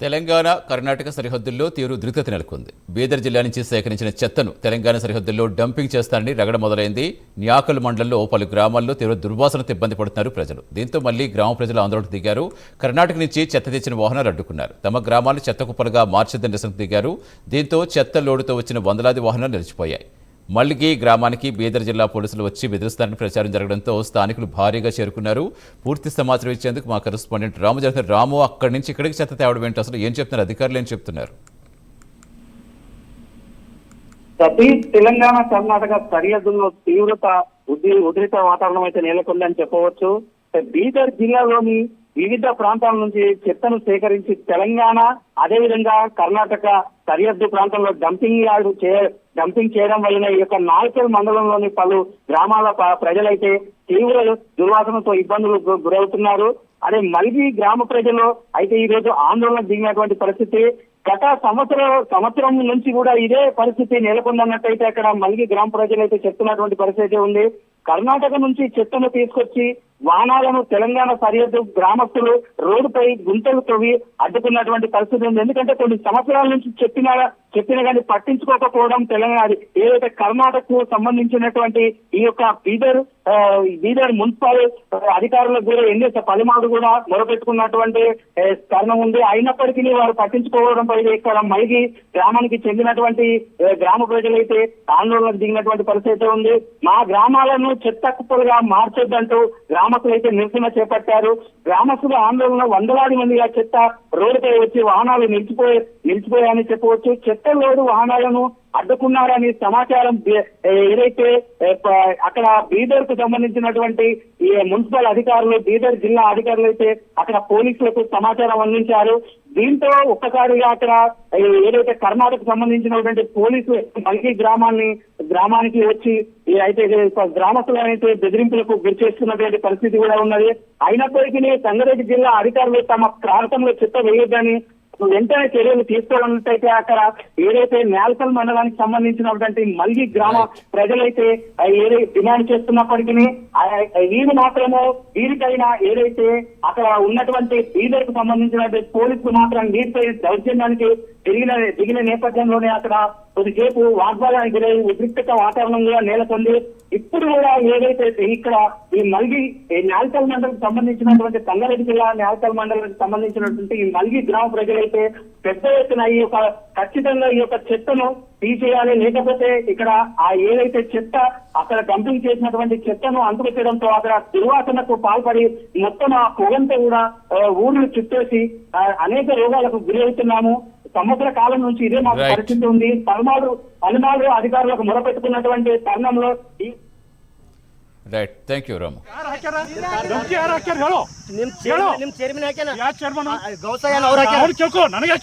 తెలంగాణ కర్ణాటక సరిహద్దుల్లో తీవ్ర ఉద్రిక్తత నెలకొంది. బీదర్ జిల్లా నుంచి సేకరించిన చెత్తను తెలంగాణ సరిహద్దుల్లో డంపింగ్ చేస్తారని రగడ మొదలైంది. న్యాకల్ మండలంలో పలు గ్రామాల్లో తీవ్ర దుర్వాసనతో ఇబ్బంది పడుతున్నారు ప్రజలు. దీంతో మళ్లీ గ్రామ ప్రజలు ఆందోళనకు దిగారు. కర్ణాటక నుంచి చెత్త తెచ్చిన వాహనాలు అడ్డుకున్నారు. తమ గ్రామాలను చెత్త కుప్పలుగా మార్చేద్దని నిరసనకు దిగారు. దీంతో చెత్త లోడుతో వచ్చిన వందలాది వాహనాలు నిలిచిపోయాయి. మల్లిగి గ్రామానికి బీదర్ జిల్లా పోలీసులు వచ్చి బెదిరిస్తారని ప్రచారం జరగడంతో స్థానికులు భారీగా చేరుకున్నారు. పూర్తి సమాచారం ఇచ్చేందుకు మా కరెస్పాండెంట్ రాము జరుగుతున్నారు. రాము, అక్కడి నుంచి ఇక్కడికి చెత్త తేవడం ఏంటి, అసలు ఏం చెప్తున్నారు అధికారులు, ఏం చెప్తున్నారు? తెలంగాణ కర్ణాటక సరిహద్దుల్లో ఉద్రిక్త వాతావరణం అయితే నెలకొందని చెప్పవచ్చు. బీదర్ జిల్లాలోని వివిధ ప్రాంతాల నుంచి చెత్తను సేకరించి తెలంగాణ అదేవిధంగా కర్ణాటక సరిహద్దు ప్రాంతంలో డంపింగ్ చేయడం వలన ఈ యొక్క నాల్కల్ మండలంలోని పలు గ్రామాల ప్రజలైతే తీవ్ర దుర్వాసనతో ఇబ్బందులకు గురవుతున్నారు. అదే మల్గి గ్రామ ప్రజలు అయితే ఈ రోజు ఆందోళన దిగినటువంటి పరిస్థితి. గత సంవత్సరం నుంచి కూడా ఇదే పరిస్థితి నెలకొందన్నట్టయితే అక్కడ మల్గి గ్రామ ప్రజలు అయితే చెప్తున్నటువంటి పరిస్థితి ఉంది. కర్ణాటక నుంచి చెత్తను తీసుకొచ్చి వాహనాలను తెలంగాణ సరిహద్దు గ్రామస్తులు రోడ్డుపై గుంతలు తవ్వి అడ్డుకున్నటువంటి పరిస్థితి ఉంది. ఎందుకంటే కొన్ని సంవత్సరాల నుంచి చెప్పినా కానీ పట్టించుకోకపోవడం తెలంగాణ ఏదైతే కర్ణాటకకు సంబంధించినటువంటి ఈ యొక్క బీదర్ మున్సిపల్ అధికారులకు కూడా ఎన్ని పలుమార్లు కూడా మొరపెట్టుకున్నటువంటి కారణం ఉంది. అయినప్పటికీ వారు పట్టించుకోవడంపై ఇక్కడ మల్గి గ్రామానికి చెందినటువంటి గ్రామ ప్రజలైతే ఆందోళనకు దిగినటువంటి పరిస్థితి ఉంది. మా గ్రామాలను చెత్త కుప్పలుగా మార్చొద్దంటూ గ్రామస్తులు అయితే నిరసన చేపట్టారు. గ్రామస్తుల ఆందోళన వందలాది మందిగా చెత్త రోడ్డుపై వచ్చి వాహనాలు నిలిచిపోయాయని చెప్పవచ్చు. చెత్త లోడు వాహనాలను అడ్డుకున్నారని సమాచారం ఏదైతే అక్కడ బీదర్ కు సంబంధించినటువంటి ఈ మున్సిపల్ అధికారులు, బీదర్ జిల్లా అధికారులు అయితే అక్కడ పోలీసులకు సమాచారం అందించారు. దీంతో ఒక్కసారిగా అక్కడ ఏదైతే కర్ణాటక సంబంధించినటువంటి పోలీసులు మల్గి గ్రామానికి వచ్చి అయితే గ్రామస్తులు అయితే బెదిరింపులకు గురి చేస్తున్నటువంటి పరిస్థితి కూడా ఉన్నది. అయినప్పటికీ సంగారెడ్డి జిల్లా అధికారులు తమ ప్రాంతంలో చెత్త వేయొద్దని వెంటనే చర్యలు తీసుకోవాలన్నట్టయితే అక్కడ ఏదైతే న్యాల్కల్ మండలానికి సంబంధించినటువంటి మల్గి గ్రామ ప్రజలైతే డిమాండ్ చేస్తున్నప్పటికీ వీరు మాత్రమే వీరికైనా ఏదైతే అక్కడ ఉన్నటువంటి బీదర్ కు సంబంధించినటువంటి పోలీసులు మాత్రం వీరిపై దౌర్జన్యానికి దిగిన నేపథ్యంలోనే అక్కడ కొద్దిసేపు వాగ్వాదానికి గురై ఉద్రిక్తత వాతావరణం కూడా నెలకొంది. ఇప్పుడు కూడా ఏదైతే ఇక్కడ ఈ మల్గి న్యాల్కల్ మండలికి సంబంధించినటువంటి సంగారెడ్డి జిల్లా న్యాల్కల్ మండలానికి సంబంధించినటువంటి ఈ మల్గి గ్రామ ప్రజలైతే పెద్ద ఎత్తున ఈ యొక్క ఖచ్చితంగా ఈ యొక్క చెత్తను తీసేయాలి, లేకపోతే ఇక్కడ ఏదైతే చెత్త అక్కడ డంపింగ్ చేసినటువంటి చెత్తను అంటుపెట్టడంతో అక్కడ దుర్వాసనకు పాల్పడి మొత్తం ఆ పొగంతా కూడా ఊర్లు చుట్టేసి అనేక రోగాలకు గురి అవుతున్నాము. సంవత్సర కాలం నుంచి ఇదే మాకు పరిస్థితి ఉంది. పలుమార్లు అధికారులకు మొరపెట్టుకున్నటువంటి తరుణంలో ರೈಟ್, ಥ್ಯಾಂಕ್ ಯು ರಾಮು. ನನಗೆ